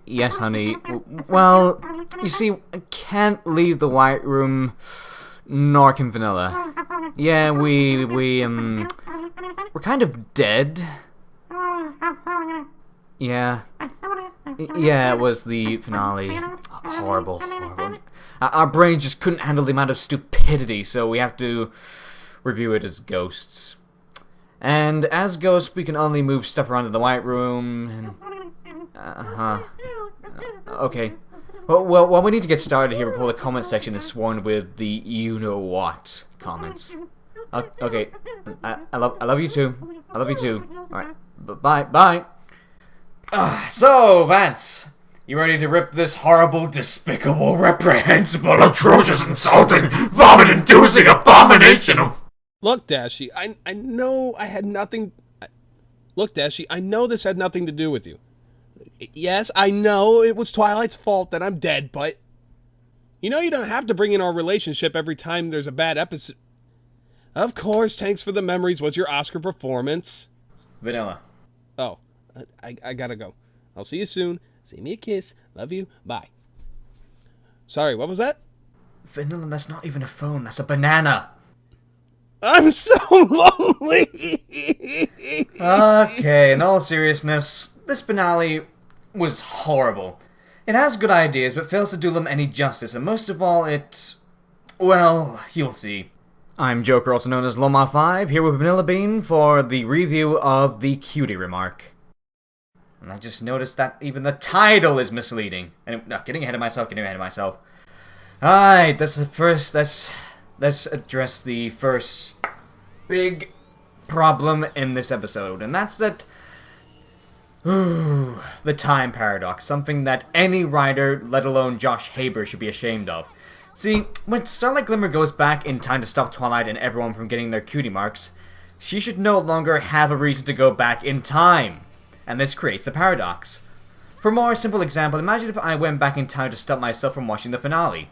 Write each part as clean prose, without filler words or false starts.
Yes, honey. Well, you see, I can't leave the White Room, nor can Vanilla. Yeah, we're kind of dead. Yeah. Yeah, it was the finale. Horrible. Our brains just couldn't handle the amount of stupidity, so we have to review it as ghosts. And as ghosts, we can only move stuff around in the White Room. Okay. Well, we need to get started here before the comment section is swarmed with the you-know-what comments. Okay. I love you too. I love you too. Alright. Bye. So, Vance, you ready to rip this horrible, despicable, reprehensible, atrocious, insulting, vomit-inducing abomination? Look, Dashie, I know I had nothing... Look, Dashie, I know this had nothing to do with you. Yes, I know it was Twilight's fault that I'm dead, but... You know you don't have to bring in our relationship every time there's a bad episode. Of course, Thanks for the Memories was your Oscar performance. Vanilla. Oh, I gotta go. I'll see you soon. Send me a kiss. Love you. Bye. Sorry, what was that? Vanilla, that's not even a phone. That's a banana. I'm so lonely. Okay, in all seriousness, this finale was horrible. It has good ideas, but fails to do them any justice, and most of all, well, you'll see. I'm Joker, also known as Loma5, here with Vanilla Bean for the review of the Cutie ReMark. And I just noticed that even the title is misleading. And getting ahead of myself. Alright, that's the first, let's address the first big problem in this episode, and that's that the time paradox, something that any writer, let alone Josh Haber, should be ashamed of. See, when Starlight Glimmer goes back in time to stop Twilight and everyone from getting their cutie marks, she should no longer have a reason to go back in time, and this creates the paradox. For a more simple example, imagine if I went back in time to stop myself from watching the finale.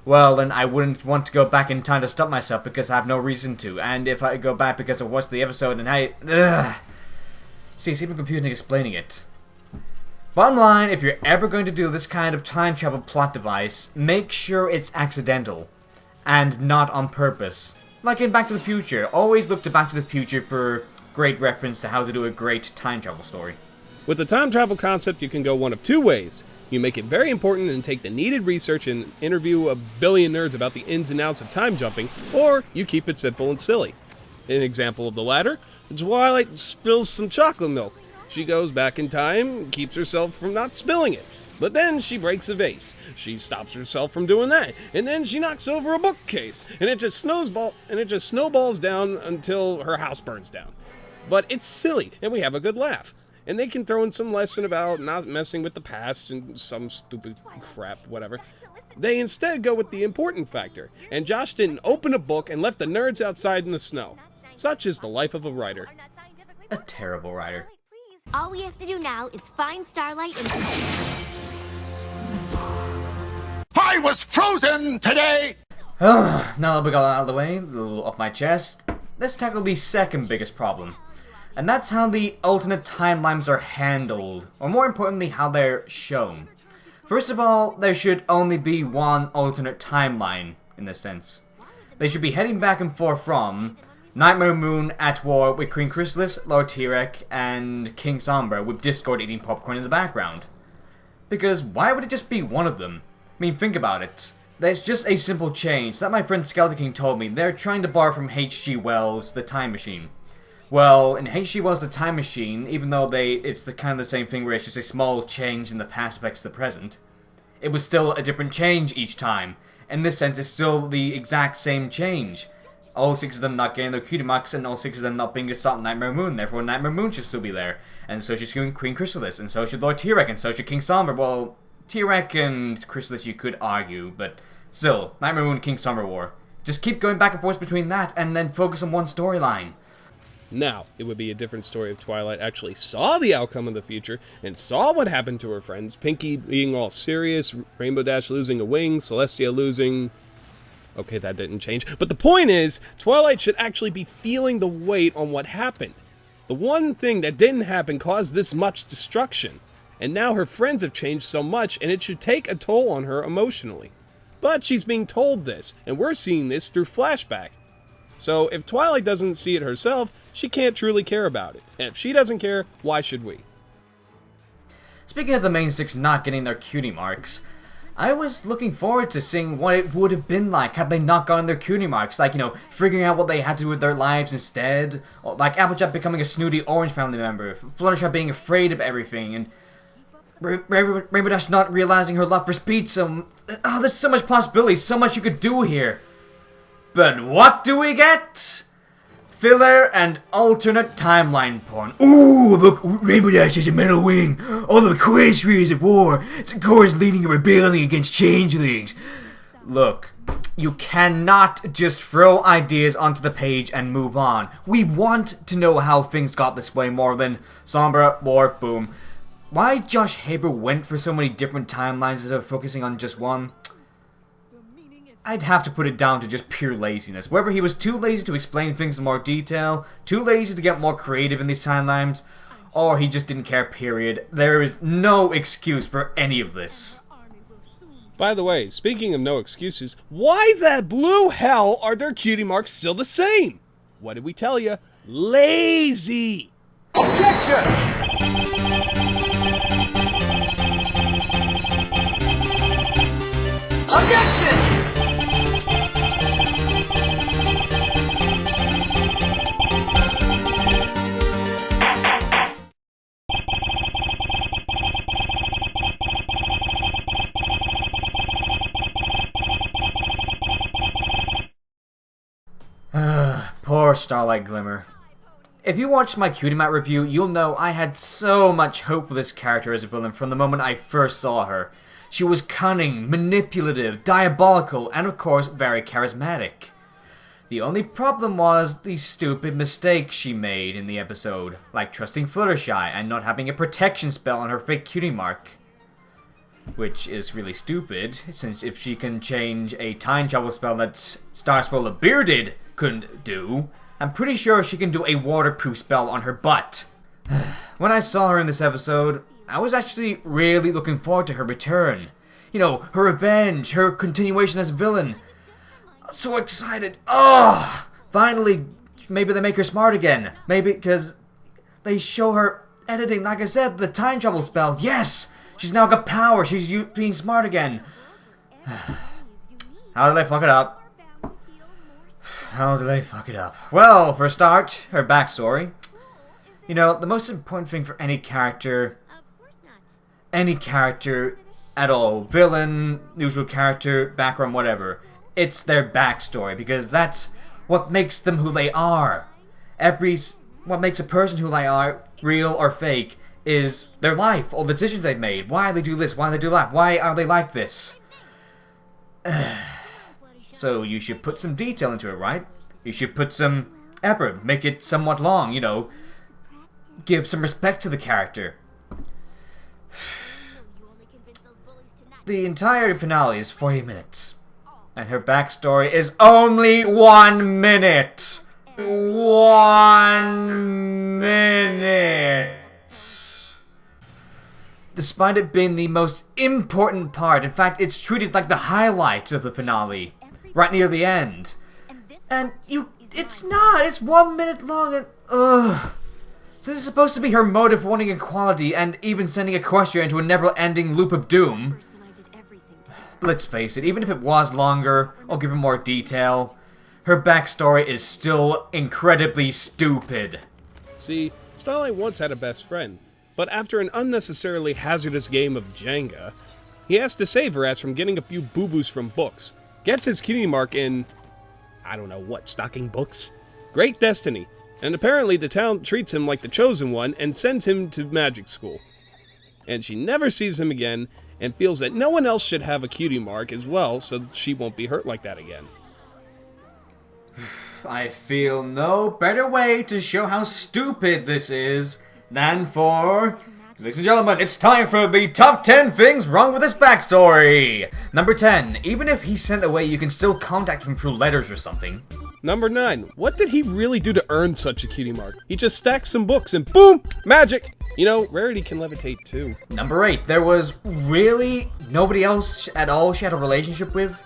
Well, then I wouldn't want to go back in time to stop myself because I have no reason to. And if I go back because I watched the episode and See, it's even confusing explaining it. Bottom line, if you're ever going to do this kind of time travel plot device, make sure it's accidental. And not on purpose. Like in Back to the Future, always look to Back to the Future for great reference to how to do a great time travel story. With the time travel concept, you can go one of two ways. You make it very important and take the needed research and interview a billion nerds about the ins and outs of time jumping, or you keep it simple and silly. An example of the latter, Twilight spills some chocolate milk. She goes back in time, keeps herself from not spilling it. But then she breaks a vase. She stops herself from doing that, and then she knocks over a bookcase, and it just snowballs down until her house burns down. But it's silly, and we have a good laugh. And they can throw in some lesson about not messing with the past and some stupid crap, whatever. They instead go with the important factor, and Josh didn't open a book and left the nerds outside in the snow. Such is the life of a writer. A terrible writer. All we have to do now is find Starlight and... I was frozen today! Now that we got that out of the way, a little off my chest, let's tackle the second biggest problem. And that's how the alternate timelines are handled, or more importantly, how they're shown. First of all, there should only be one alternate timeline, in this sense. They should be heading back and forth from Nightmare Moon at war with Queen Chrysalis, Lord Tyrek, and King Sombra, with Discord eating popcorn in the background. Because why would it just be one of them? I mean, think about it. There's just a simple change that my friend Skeleton King told me. They're trying to borrow from H.G. Wells' The Time Machine. Well, in H.G. Wells' The Time Machine, even though it's kind of the same thing where it's just a small change in the past affects the present, it was still a different change each time. In this sense, it's still the exact same change. All six of them not getting their cutie marks, and all six of them not being stopped in Nightmare Moon. Therefore, Nightmare Moon should still be there. And so should Queen Chrysalis, and so should Lord Tyrek, and so should King Sombra. Well, Tyrek and Chrysalis you could argue, but still, Nightmare Moon and King Sombra War. Just keep going back and forth between that, and then focus on one storyline. Now, it would be a different story if Twilight actually saw the outcome of the future and saw what happened to her friends. Pinkie being all serious, Rainbow Dash losing a wing, Celestia losing... Okay, that didn't change. But the point is, Twilight should actually be feeling the weight on what happened. The one thing that didn't happen caused this much destruction. and now her friends have changed so much and it should take a toll on her emotionally. But she's being told this, and we're seeing this through flashback. So if Twilight doesn't see it herself, she can't truly care about it. And if she doesn't care, why should we? Speaking of the main six not getting their cutie marks, I was looking forward to seeing what it would have been like had they not gotten their cutie marks. Like, figuring out what they had to do with their lives instead. Or like Applejack becoming a snooty orange family member. Fluttershy being afraid of everything. And Rainbow Dash not realizing her love for speed. There's so much possibility. So much you could do here. But what do we get? Filler and alternate timeline porn. Ooh, look, Rainbow Dash has a metal wing. All the equations at war. Sakura is leading a rebellion against changelings. Look, you cannot just throw ideas onto the page and move on. We want to know how things got this way more than Sombra, war, boom. Why Josh Haber went for so many different timelines instead of focusing on just one? I'd have to put it down to just pure laziness. Whether he was too lazy to explain things in more detail, too lazy to get more creative in these timelines, or he just didn't care, period. There is no excuse for any of this. By the way, speaking of no excuses, why the blue hell are their cutie marks still the same? What did we tell you? Lazy! Objection! Objection! Poor Starlight Glimmer. If you watched my Cutie Mark review, you'll know I had so much hope for this character as a villain from the moment I first saw her. She was cunning, manipulative, diabolical, and of course very charismatic. The only problem was the stupid mistakes she made in the episode, like trusting Fluttershy and not having a protection spell on her fake Cutie Mark. Which is really stupid, since if she can change a time travel spell that Starspool the Bearded couldn't do, I'm pretty sure she can do a waterproof spell on her butt. When I saw her in this episode, I was actually really looking forward to her return. Her revenge, her continuation as a villain. I'm so excited. Oh, finally, maybe they make her smart again. Maybe because they show her editing, like I said, the time travel spell. Yes! She's now got power. She's being smart again. How did they fuck it up? How did they fuck it up? Well, for a start, her backstory. The most important thing for any character at all, villain, neutral character, background, whatever, it's their backstory, because that's what makes them who they are. What makes a person who they are, real or fake, is their life, all the decisions they've made. Why they do this, why they do that, why are they like this? So you should put some detail into it, right? You should put some effort, make it somewhat long, give some respect to the character. The entire finale is 40 minutes, and her backstory is only 1 minute! 1 minute! Despite it being the most important part, in fact, it's treated like the highlight of the finale, right near the end. And it's not, it's 1 minute long and, ugh. So this is supposed to be her motive for wanting equality and even sending Equestria into a never-ending loop of doom. Let's face it, even if it was longer, or given more detail, her backstory is still incredibly stupid. See, Starlight once had a best friend, but after an unnecessarily hazardous game of Jenga, he has to save her ass from getting a few boo-boos from books, gets his cutie mark in, I don't know what, stocking books? Great destiny, and apparently the town treats him like the chosen one and sends him to magic school. And she never sees him again, and feels that no one else should have a cutie mark as well, so she won't be hurt like that again. I feel no better way to show how stupid this is than for... Ladies and gentlemen, it's time for the top 10 things wrong with this backstory! Number 10. Even if he's sent away, you can still contact him through letters or something. Number 9. What did he really do to earn such a cutie mark? He just stacked some books and boom! Magic! You know, Rarity can levitate too. Number 8. There was really nobody else at all she had a relationship with?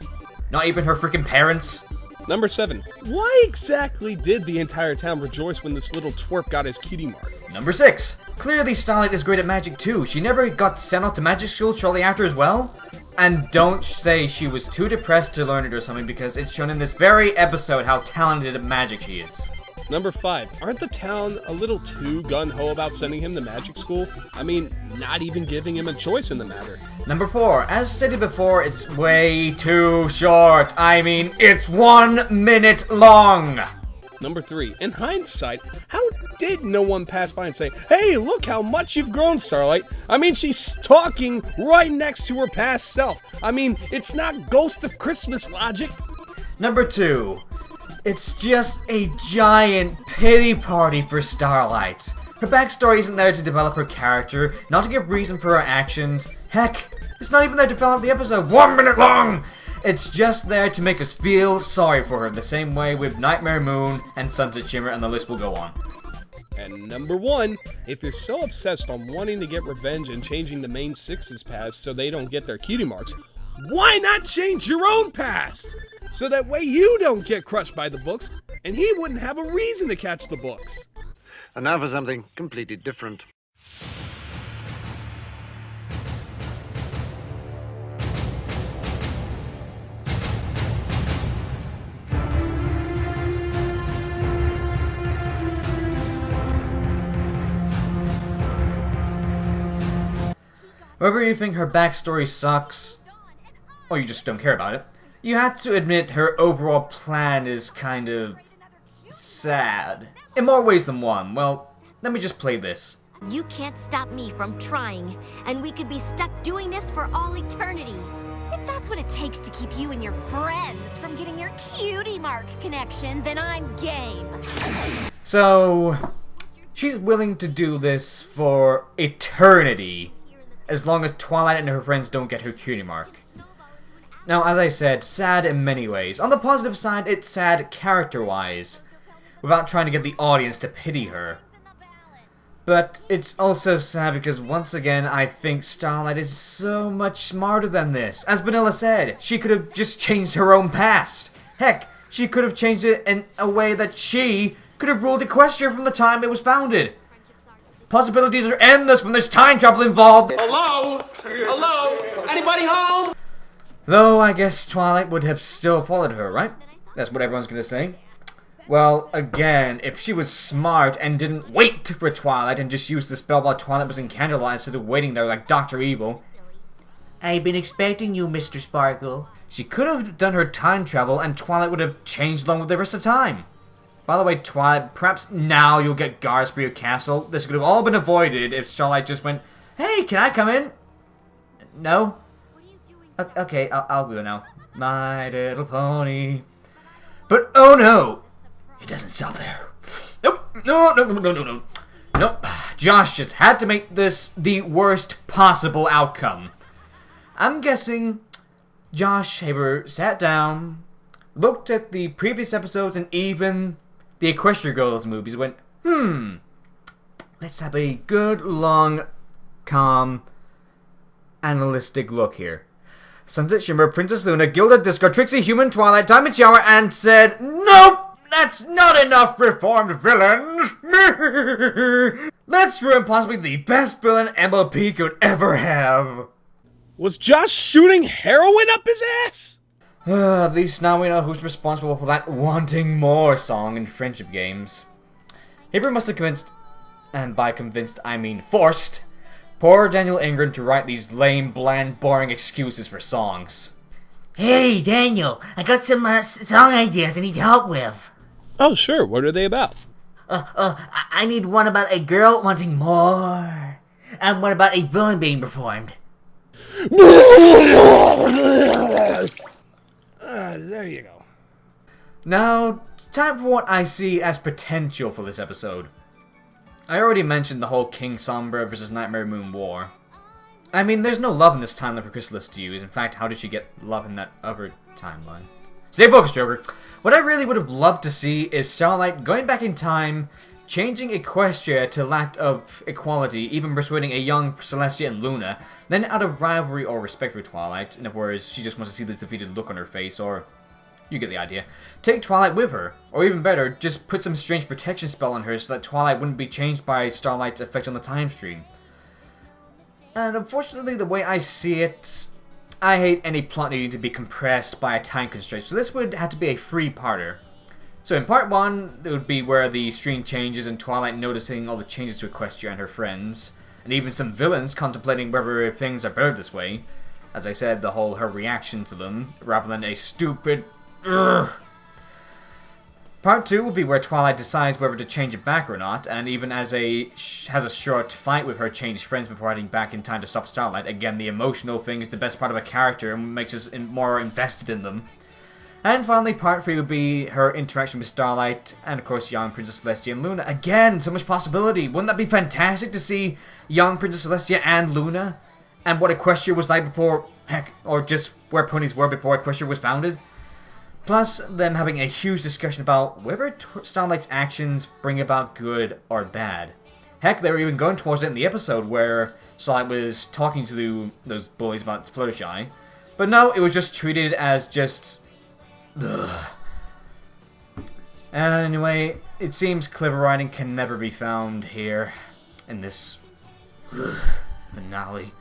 Not even her freaking parents? Number 7. Why exactly did the entire town rejoice when this little twerp got his cutie mark? Number 6. Clearly Starlight is great at magic too. She never got sent off to magic school shortly after as well? And don't say she was too depressed to learn it or something, because it's shown in this very episode how talented at magic she is. Number 5. Aren't the town a little too gun-ho about sending him to magic school? I mean, not even giving him a choice in the matter. Number 4. As stated before, it's way too short. I mean, it's 1 minute long! Number 3. In hindsight, how did no one pass by and say, "Hey, look how much you've grown, Starlight"? I mean, she's talking right next to her past self. I mean, it's not Ghost of Christmas logic. Number 2. It's just a giant pity party for Starlight. Her backstory isn't there to develop her character, not to give reason for her actions. Heck, it's not even there to fill out the episode. 1 minute long! It's just there to make us feel sorry for her, the same way with Nightmare Moon and Sunset Shimmer, and the list will go on. And number 1, if you're so obsessed on wanting to get revenge and changing the main 6's past so they don't get their cutie marks, why not change your own past? So that way you don't get crushed by the books, and he wouldn't have a reason to catch the books. And now for something completely different. Whether you think her backstory sucks, or you just don't care about it, you have to admit her overall plan is kind of sad. In more ways than one. Well, let me just play this. You can't stop me from trying, and we could be stuck doing this for all eternity. If that's what it takes to keep you and your friends from getting your cutie mark connection, then I'm game. So, she's willing to do this for eternity, as long as Twilight and her friends don't get her cutie mark. Now, as I said, sad in many ways. On the positive side, it's sad character-wise, without trying to get the audience to pity her. But it's also sad because, once again, I think Starlight is so much smarter than this. As Vanilla said, she could have just changed her own past. Heck, she could have changed it in a way that she could have ruled Equestria from the time it was founded. Possibilities are endless when there's time travel involved. Hello? Hello? Anybody home? Though I guess Twilight would have still followed her, right? That's what everyone's gonna say. Well, again, if she was smart and didn't wait for Twilight and just used the spell while Twilight was in Candlelight instead of waiting there like Dr. Evil. I've been expecting you, Mr. Sparkle. She could have done her time travel and Twilight would have changed along with the rest of time. By the way, Twilight, perhaps now you'll get guards for your castle. This could have all been avoided if Starlight just went, "Hey, can I come in?" No? Okay, I'll go now. My Little Pony. But oh no! It doesn't stop there. Nope. No. Nope. Josh just had to make this the worst possible outcome. I'm guessing Josh Haber sat down, looked at the previous episodes and even the Equestria Girls movies and went, let's have a good, long, calm, analytic look here. Sunset Shimmer, Princess Luna, Gilda Disco, Trixie, Human, Twilight, Diamond Shower, and said, nope! That's not enough reformed villains! Let's ruin possibly the best villain MLP could ever have! Was Josh shooting heroin up his ass? At least now we know who's responsible for that wanting more song in friendship games. Haber must have convinced, and by convinced I mean forced, poor Daniel Ingram to write these lame, bland, boring excuses for songs. Hey, Daniel, I got some song ideas I need help with. Oh, sure. What are they about? I need one about a girl wanting more, and one about a villain being performed. There you go. Now, time for what I see as potential for this episode. I already mentioned the whole King Sombra versus Nightmare Moon war. I mean, there's no love in this timeline for Chrysalis to use. In fact, how did she get love in that other timeline? Stay focused, Joker. What I really would have loved to see is Starlight going back in time, changing Equestria to lack of equality, even persuading a young Celestia and Luna, then out of rivalry or respect for Twilight, in other words, she just wants to see the defeated look on her face, or you get the idea, take Twilight with her, or even better, just put some strange protection spell on her so that Twilight wouldn't be changed by Starlight's effect on the time stream. And unfortunately, the way I see it, I hate any plot needing to be compressed by a time constraint, so this would have to be a free-parter. So in part 1, it would be where the stream changes and Twilight noticing all the changes to Equestria and her friends, and even some villains contemplating whether things are better this way. As I said, the whole her reaction to them, rather than a stupid ugh. Part 2 will be where Twilight decides whether to change it back or not, and even has a short fight with her changed friends before heading back in time to stop Starlight. Again, the emotional thing is the best part of a character and makes us more invested in them. And finally, part 3 will be her interaction with Starlight, and of course young Princess Celestia and Luna. Again, so much possibility. Wouldn't that be fantastic to see young Princess Celestia and Luna? And what Equestria was like before, heck, or just where ponies were before Equestria was founded? Plus, them having a huge discussion about whether Starlight's actions bring about good or bad. Heck, they were even going towards it in the episode where Starlight was talking to those bullies about Fluttershy. But no, it was just treated as just... ugh. Anyway, it seems clever writing can never be found here in this finale.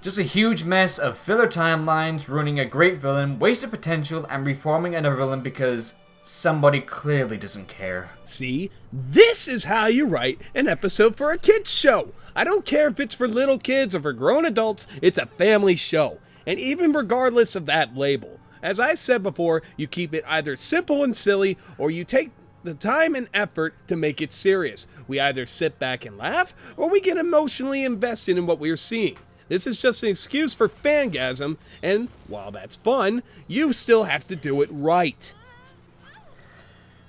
Just a huge mess of filler timelines, ruining a great villain, wasted potential, and reforming another villain because somebody clearly doesn't care. See, this is how you write an episode for a kids show. I don't care if it's for little kids or for grown adults, it's a family show. And even regardless of that label, as I said before, you keep it either simple and silly, or you take the time and effort to make it serious. We either sit back and laugh, or we get emotionally invested in what we are seeing. This is just an excuse for fangasm, and while that's fun, you still have to do it right.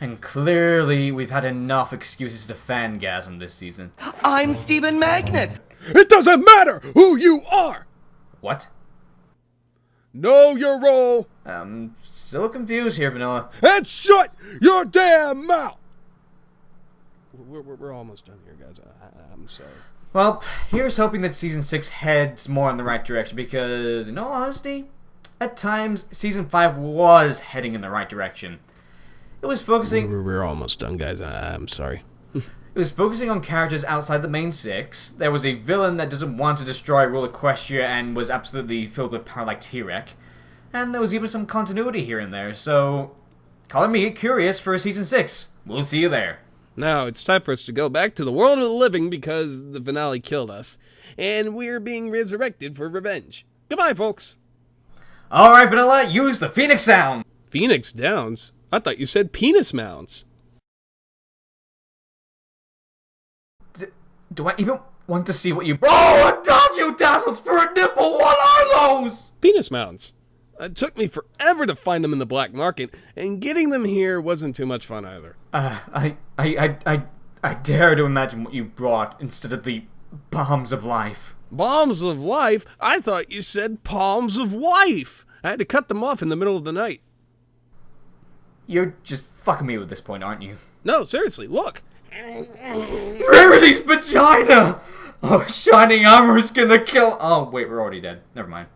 And clearly, we've had enough excuses to fangasm this season. I'm Stephen Magnet. It doesn't matter who you are! What? Know your role, I'm still confused here, Vanilla. and shut your damn mouth! We're almost done here, guys. I'm sorry. Well, here's hoping that Season 6 heads more in the right direction, because, in all honesty, at times, Season 5 was heading in the right direction. It was focusing... We're almost done, guys. I'm sorry. It was focusing on characters outside the main 6. There was a villain that doesn't want to destroy Rule Equestria and was absolutely filled with power like T-Rex. And there was even some continuity here and there, so... calling me curious for Season 6. We'll see you there. Now, it's time for us to go back to the world of the living because the finale killed us, and we're being resurrected for revenge. Goodbye, folks. Alright, Vanilla, use the Phoenix sound! Phoenix Downs? I thought you said penis mounds. Do I even want to see what you... Oh, a dodge you dazzled for a nipple! What are those? Penis mounds. It took me forever to find them in the black market, and getting them here wasn't too much fun either. I dare to imagine what you brought instead of the bombs of life. Bombs of life? I thought you said palms of wife. I had to cut them off in the middle of the night. You're just fucking me with this point, aren't you? No, seriously, look. Rarity's vagina! Oh, shining armor is gonna kill... Oh, wait, we're already dead. Never mind.